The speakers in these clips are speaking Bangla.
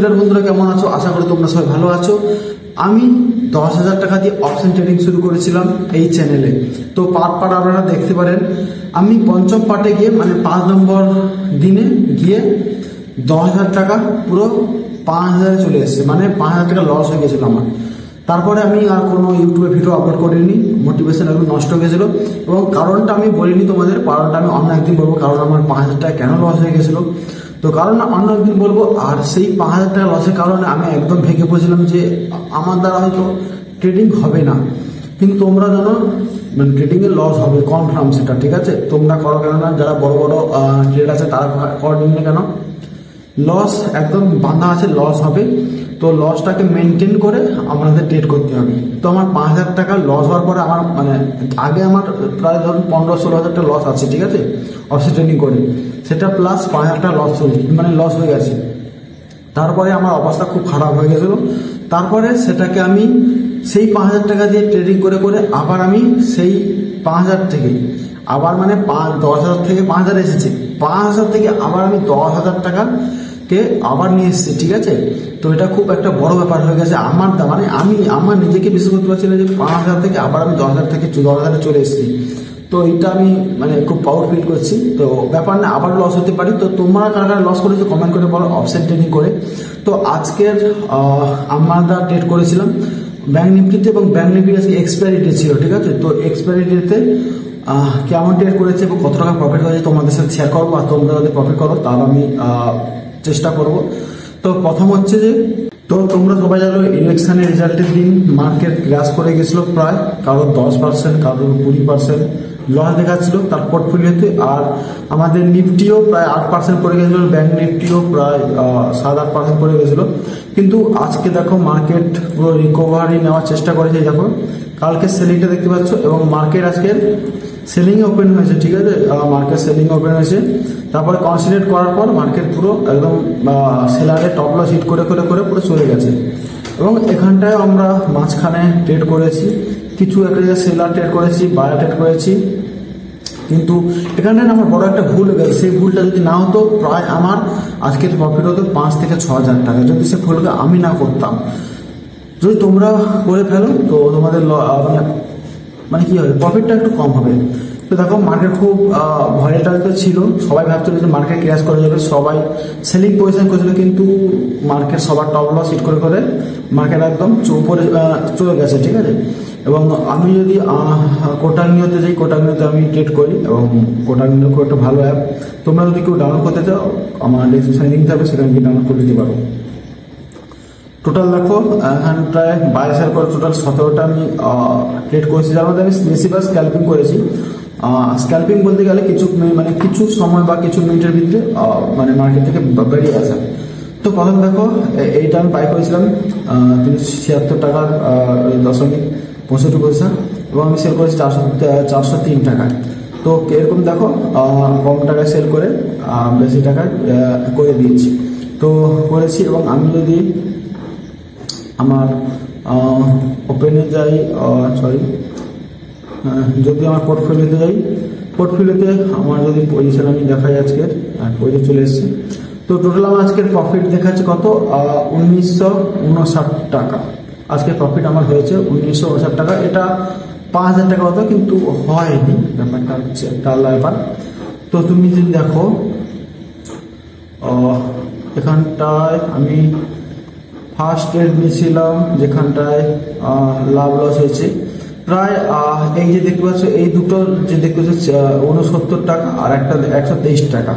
ট্রেডার বন্ধুরা কেমন আছো? আশা করি তোমরা সবাই ভালো আছো। আমি 10,000 টাকা দিয়ে অপশন ট্রেডিং শুরু করেছিলাম এই চ্যানেলে। তো পার্ট আপনারা দেখতে পারেন। আমি পঞ্চম পার্টে গিয়ে মানে 5 নম্বর দিনে গিয়ে 10,000 টাকা পুরো 5,000 চলে এসেছে, মানে 5,000 টাকা লস হয়ে গেছিল আমার। তারপরে আমি আর কোনো ইউটিউবে ভিডিও আপলোড করিনি, মোটিভেশন একদম নষ্ট হয়ে গেছিলো। এবং কারণটা আমি বলিনি তোমাদের, কারণটা আমি অন্য একদিন বলবো, কারণ আমার 5,000 টাকা কেন লস হয়ে গেছিলো। তো কারণ অন্য একদিন বলবো। আর সেই 5,000 টাকা লসের কারণে আমি একদম ভেঙে পড়েছিলাম যে আমার দ্বারা হয়তো ট্রেডিং হবে না। কিন্তু তোমরা জানো মানে ট্রেডিংয়ে লস হবে কনফার্ম, সেটা ঠিক আছে। তোমরা করো কেন না, যারা বড় বড় ট্রেড আছে তারা করেন না কেন? লস একদম বাঁধা আছে, লস হবে। তো লসটাকে মেনটেন করে আমাদের ট্রেড করতে হবে। তো আমার 5,000 টাকা লস হওয়ার পরে আমার মানে আগে আমার প্রায় ধরুন 15-16,000 টাকা লস আছে, ঠিক আছে, অপশন ট্রেডিং করে। সেটা প্লাস 5,000 টাকা লস মানে লস হয়ে গেছে। তারপরে আমার অবস্থা খুব খারাপ হয়ে গেছিলো। তারপরে সেটাকে আমি সেই 5,000 টাকা দিয়ে ট্রেডিং করে করে আবার আমি সেই 5,000 থেকে আবার মানে 10,000 থেকে 5,000 এসেছে। 5,000 থেকে আবার আমি 10,000 টাকাকে আবার নিয়ে এসেছি, ঠিক আছে। তো এটা খুব একটা বড় ব্যাপার হয়ে গেছে আমার, মানে আমি আমার নিজেকে বিশ্বাস করতে পারছি না যে 5,000 থেকে আবার আমি 10,000 থেকে 10,000 চলে এসেছি। তো এটা আমি মানে খুব প্রাউড ফিল করছি। তো ব্যাপার না, আবার লস হতে পারি। তো তোমরা কারা লস করেছো কমেন্ট করে বলো অপশন ট্রেডিং করে। তো আজকের আমরা ট্রেড করেছিলাম ব্যাংক নিফটিতে, এবং ব্যাংক নিফটি আজকে এক্সপায়ারি ডে ছিল, ঠিক আছে। তো এক্সপায়ারি ডেতে কেমন ট্রেড করেছে এবং কত টাকা প্রফিট হয়েছে তোমাদের সাথে শেয়ার করবো। আর তোমরা যদি প্রফিট করো তাহলে আমি চেষ্টা করব। তো প্রথম হচ্ছে যে, তো তোমরা সবাই জানো ইলেকশনের রেজাল্টের দিন মার্কেট ক্র্যাশ করে গেছিলো, প্রায় কারোর 10%, কারোর 20% লস দেখাচ্ছিল তার পোর্টফোলিওতে। আর আমাদের নিফটিও প্রায় 8% পড়ে গেছিলো, ব্যাংক নিফটিও প্রায় 7-8% পড়ে গেছিলো। কিন্তু আজকে দেখো মার্কেট পুরো রিকভারি নেওয়ার চেষ্টা করেছে। দেখো কালকে সেলিংটা দেখতে পাচ্ছ, এবং মার্কেট আজকের সেলিং ওপেন হয়েছে, ঠিক আছে। মার্কেট সেলিং ওপেন হয়েছে। তারপরে কনসিডার করার পর মার্কেট পুরো একদম সেলারে টপ লস হিট করে করে করে পুরো চলে গেছে। এবং এখানটায় আমরা মাঝখানে ট্রেড করেছি, কিছু একটা জায়গায় সেলার ট্রেড করেছি, বায়ার ট্রেড করেছি। কিন্তু এখানটায় আমার বড় একটা ভুল হয়ে গেছে। সেই ভুলটা যদি না হতো প্রায় আমার আজকের প্রফিট হতো 5 থেকে 6,000 টাকা, যদি সে ভুলটা আমি না করতাম। যদি তোমরা করে ফেলো তো তোমাদের মানে কি হবে, প্রফিটটা একটু কম হবে। তো দেখো মার্কেট খুব ভয়েটাতে ছিল, সবাই ভাবছিল যে মার্কেট ক্র্যাশ করে যাবে, সবাই সেলিং পজিশন করেছিল। কিন্তু মার্কেট সবার টপ লস হিট করে করে মার্কেট একদম উপরে চলে গেছে, ঠিক আছে। এবং আমি যদি কোটাক নিউতে যাই, কোটাক নিউতে আমি ট্রেড করি, এবং কোটাক নিউ খুব একটা ভালো অ্যাপ। তোমরা যদি কেউ ডাউনলোড করতে চাও আমার ডিসক্রিপশনে লিঙ্ক থাকবে, সেখানে গিয়ে ডাউনলোড করে দিতে পারো। টোটাল দেখো এখানটায় 22,000 করে টোটাল 17টা আমি ট্রেড করেছি, যার মধ্যে আমি বেশিরভাগ স্ক্যাল্পিং করেছি। স্ক্যাল্পিং বলতে গেলে মানে কিছু সময় বা কিছু মিনিটের ভিতরে মানে মার্কেট থেকে বেরিয়ে আসা। তো প্রথম দেখো এইটা আমি বাই করেছিলাম 376 টাকার 0.65 পয়সা, এবং আমি সেল করেছি 403 টাকায়। তো এরকম দেখো কম টাকায় সেল করে বেশি টাকায় করে দিয়েছি। তো করেছি, এবং আমি যদি আমার ওপেনে যাই, যদি আমার পোর্টফোলিওতে যাই, পোর্টফোলিওতে আমার যদি পজিশন আমি দেখাই আজকের, পজিশন চলে এসেছে। তো টোটাল আমার আজকের প্রফিট দেখাচ্ছে কত, 1959 টাকা। আজকে প্রফিট আমার হয়েছে 1959 টাকা। এটা 5,000 টাকা হতো, কিন্তু হয়নি, ব্যাপারটা হচ্ছে একটা আলাদা ব্যাপার। তো তুমি যদি দেখো এখানটায় আমি ফার্স্ট ট্রেড নিয়েছিলাম, যেখানটায় লাভ লস হয়েছে প্রায় এই যে দেখতে পাচ্ছ, এই দুটো যে দেখতে পাচ্ছ 69 টাকা আর একটা 123 টাকা।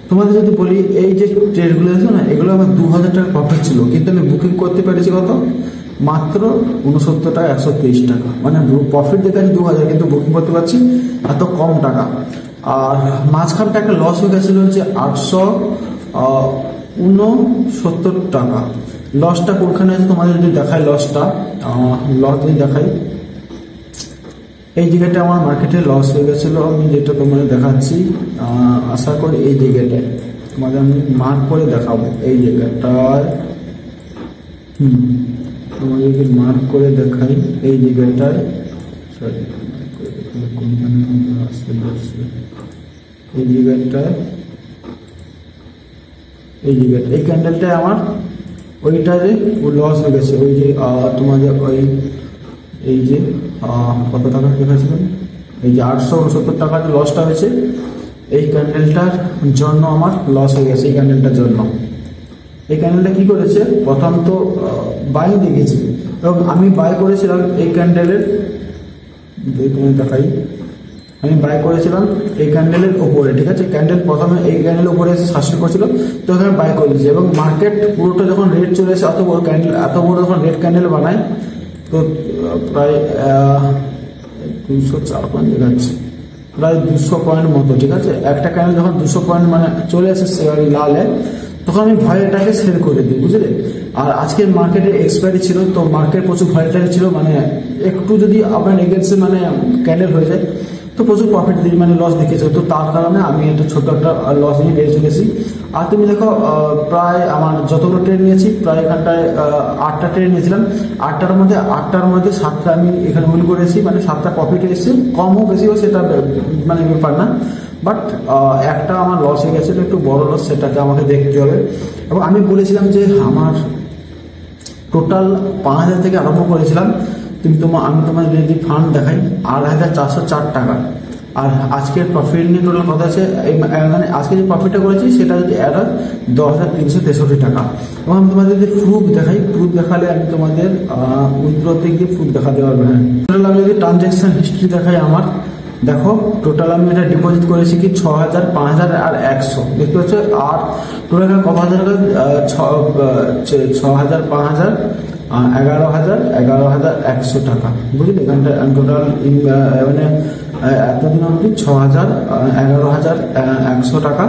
তোমাদের যদি বলি এই যে ট্রেডগুলো আছে না, এগুলো আমার 2,000 টাকা প্রফিট ছিল, কিন্তু আমি বুকিং করতে পেরেছি কত, মাত্র 69 টাকা 123 টাকা। মানে প্রফিট দেখাচ্ছি 2,000, কিন্তু বুকিং করতে পারছি এত কম টাকা। আর মাঝখানটা একটা লস হয়ে গেছিল হচ্ছে 869 টাকা। লসটা কোনখানে আছে তোমাদের যদি দেখাই, লস যদি দেখাই, এই জায়গাটা আমার মার্কেটে লস হয়ে গেছিলো, আমি যেটা তোমাদের দেখাচ্ছি। আশা করি এই জায়গাটায় তোমাদের আমি মার্ক করে দেখাবো, এই জায়গাটায় তোমাদেরকে মার্ক করে দেখাই, এই জায়গাটায় সরি এই জায়গাটায় এই ক্যান্ডেলটায় আমার ওইটারে লস হয়ে গেছে। ওই যে তোমাদের ওই এই যে কত টাকা দেখাচ্ছিলাম, এই যে 869 টাকা যে লসটা হয়েছে, এই ক্যান্ডেলটার জন্য আমার লস হয়ে গেছে। এই ক্যান্ডেলটার জন্য এই ক্যান্ডেলটা কী করেছে, প্রথম তো বাই দেখেছি এবং আমি বাই করেছিলাম এই ক্যান্ডেলের, দেখাই, আমি বাই করেছিলাম এই ক্যান্ডেলের ওপরে, ঠিক আছে। ক্যান্ডেল প্রথমে এই ক্যান্ডেলের ওপরে এসে সাশ্রয় করছিল, তো আমি বাই করে দিয়েছি এবং মার্কেট পুরোটা যখন রেড চলে এসে এত বড় ক্যান্ডেল, এত বড় যখন রেড ক্যান্ডেল বানায়, তো প্রায় 204 পয়েন্ট দেখাচ্ছে, প্রায় 200 পয়েন্ট মতো, ঠিক আছে। একটা ক্যান্ডেল যখন 200 পয়েন্ট মানে চলে আসে লালে, তখন আমি ভয়টাকে সেল করে দিই, বুঝলে। আর আজকের মার্কেটে এক্সপায়ারি ছিল, তো মার্কেট প্রচুর ভয়টাকে ছিল, মানে একটু যদি আপনার এগেন্সে মানে ক্যান্ডেল হয়ে যায় তো প্রচুর প্রফিট দিয়ে মানে লস দেখেছে, তো তার কারণে আমি একটা ছোট একটা লস নিয়ে বেরিয়ে চলেছি। আর তুমি দেখো প্রায় আমার যতগুলো ট্রেড নিয়েছি, প্রায় এখানটায় 8টা ট্রেড নিয়েছিলাম, 8টার মধ্যে 7টা আমি এখানে উইন করেছি, মানে 7টা প্রফিট এসেছে, কম হোক বেশি হোক সেটা মানে ব্যাপার না, বাট একটা আমার লস হয়ে গেছে, একটু বড় লস, সেটাকে আমাকে দেখতে হবে। এবং আমি বলেছিলাম যে আমার টোটাল 5,000 থেকে আরম্ভ করেছিলাম, আমি তোমার যদি ফান্ড দেখাই 8,404 টাকা, আর আজকের প্রফিট নিয়ে টোটাল কথা আছে, মানে আজকে যে প্রফিটটা করেছি সেটা যদি অ্যাড হয় 10,363 টাকা। এবং আমি তোমাদের যদি প্রুফ দেখাই, প্রুফ দেখালে আমি তোমাদের উইথড্রতে গিয়ে প্রুফ দেখাতে পারবো। হ্যাঁ, টোটাল আমি যদি ট্রানজ্যাকশন হিস্ট্রি দেখাই আমার, দেখো টোটাল আমি এটা ডিপোজিট করেছি কি 6,000, 5,000 আর 100, দেখতে পাচ্ছ। আর টোটাল কত হাজার, 6,000, 5,000, 11,100 টাকা, বুঝলি। এখানটা টোটাল মানে এতদিন অবধি 6,000, 11,100 টাকা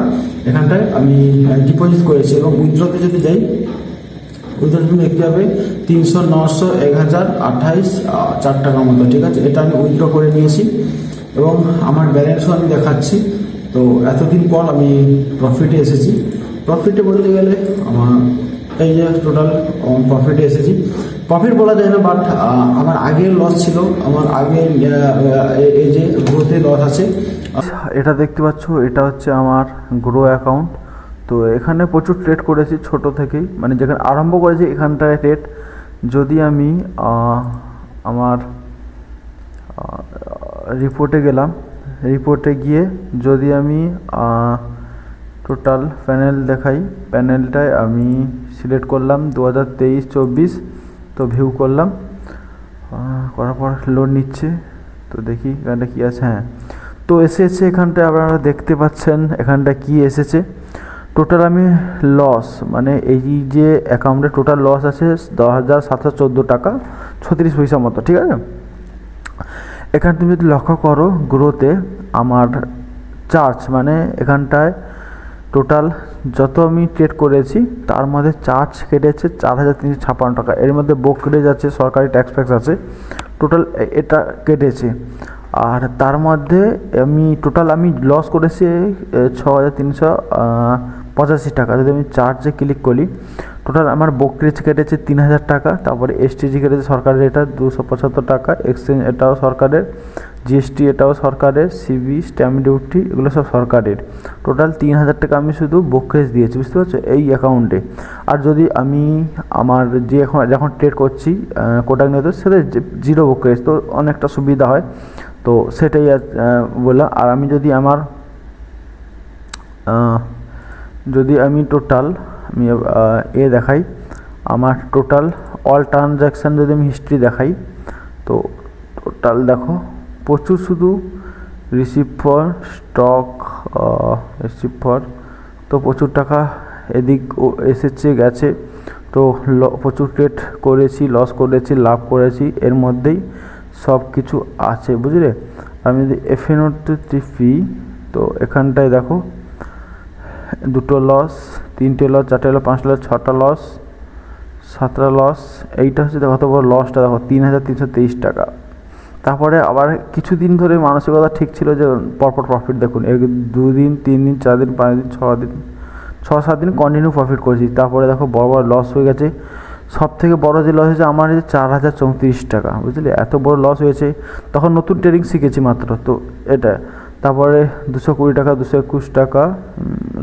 এখানটায় আমি ডিপোজিট করেছি। এবং উইথড্রতে যদি যাই, উইথড্র তুমি দেখতে পাবে 300, 900, 1,028, 4 টাকা মতো, ঠিক আছে। এটা আমি উইথড্র করে নিয়েছি এবং আমার ব্যালেন্সও আমি দেখাচ্ছি। তো এতদিন পর আমি প্রফিটে এসেছি। প্রফিটে বলতে গেলে আমার এই যে টোটাল প্রফিটে এসেছি, প্রফিট বলা যায় না, বাট আমার আগের লস ছিল, আমার আগে এই যে গ্রোথে লস আছে। এটা দেখতে পাচ্ছ, এটা হচ্ছে আমার গ্রো অ্যাকাউন্ট। তো এখানে প্রচুর ট্রেড করেছি ছোট থেকেই, মানে যেখানে আরম্ভ করেছি এখানটায় ট্রেড। যদি আমি আমার রিপোর্টে গেলাম, রিপোর্টে গিয়ে যদি আমি টোটাল প্যানেল দেখাই, প্যানেলটায় আমি সিলেক্ট করলাম 2023-24, তো ভিউ করলাম, করার পর লোড নিচ্ছে। তো দেখি এখানটা কী আছে। হ্যাঁ, তো এসেছে এখানটায়, আপনারা দেখতে পাচ্ছেন এখানটা কি এসেছে। টোটাল আমি লস, মানে এই যে অ্যাকাউন্টে টোটাল লস আছে 10,714 টাকা 36 পয়সা মতো, ঠিক আছে। এখানে তুমি যদি লক্ষ্য করো গ্রোতে আমার চার্জ, মানে এখানটায় টোটাল যত আমি ট্রেড করেছি তার মধ্যে চার্জ কেটেছে 4,356 টাকা। এর মধ্যে ব্রোকারেজ আছে, সরকারি ট্যাক্স ফ্যাক্স আছে, টোটাল এটা কেটেছে। আর তার মধ্যে আমি লস করেছি 6,385 টাকা। যদি আমি চার্জে ক্লিক করি, টোটাল আমার ব্রোকারেজ কেটেছে 3,000 টাকা, তারপরে এসটিজি কেটেছে সরকারের, এটা 275 টাকা, এক্সচেঞ্জ এটাও সরকারের, জিএসটি এটাও সরকারের, সিবি স্ট্যাম্প ডিউটি এগুলো সব সরকারের। টোটাল 3,000 টাকা আমি শুধু ব্রোকারেজ দিয়েছি, বুঝতে পারছো, এই অ্যাকাউন্টে। আর যদি আমি আমার যে যখন ট্রেড করছি কোটাক নিয়ে, তো সেটা জিরো ব্রোকারেজ, তো অনেকটা সুবিধা হয়, তো সেটাই বললাম। আর আমি যদি টোটাল আমি দেখাই, আমার টোটাল অল ট্রানজ্যাকশান যদি আমি হিস্ট্রি দেখাই, তো টোটাল দেখো প্রচুর, শুধু receive for stock, receive for, তো প্রচুর টাকা এদিক এসেছে গেছে। তো প্রচুর ট্রেড করেছি, লস করেছি, লাভ করেছি, এর মধ্যেই সব কিছু আছে, বুঝলে। আমি যদি এফএনওতে টিপি, তো এখানটায় দেখো 2টো লস, 3টে লস, 4টে লস, 5টা লস, 6টা লস, 7টা লস। এইটা হচ্ছে দেখো কত বড় লসটা, দেখো 3,323 টাকা। তারপরে আবার কিছুদিন ধরে মানসিকতা ঠিক ছিল যে পরপর প্রফিট, দেখুন 2 দিন, 3 দিন, 4 দিন, 5 দিন, 6-7 দিন কন্টিনিউ প্রফিট করেছি। তারপরে দেখো বড় লস হয়ে গেছে। সব থেকে বড় যে লস হয়েছে আমার, 4,034 টাকা, বুঝলে। এত বড় লস হয়েছে, তখন নতুন ট্রেডিং শিখেছি মাত্র, তো এটা। তারপরে 220 টাকা, 221 টাকা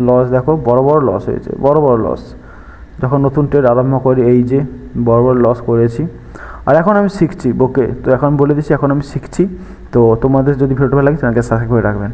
লস, দেখো বড় লস হয়েছে, বড় লস। যখন নতুন ট্রেড আরম্ভ করি এই যে বড় বড় লস করেছি। আর এখন আমি শিখছি, ওকে। তো এখন বলে দিচ্ছি এখন আমি শিখছি। তো তোমাদের যদি ভিডিওটা ভালো লাগে চ্যানেলকে সাবস্ক্রাইব করে রাখবেন।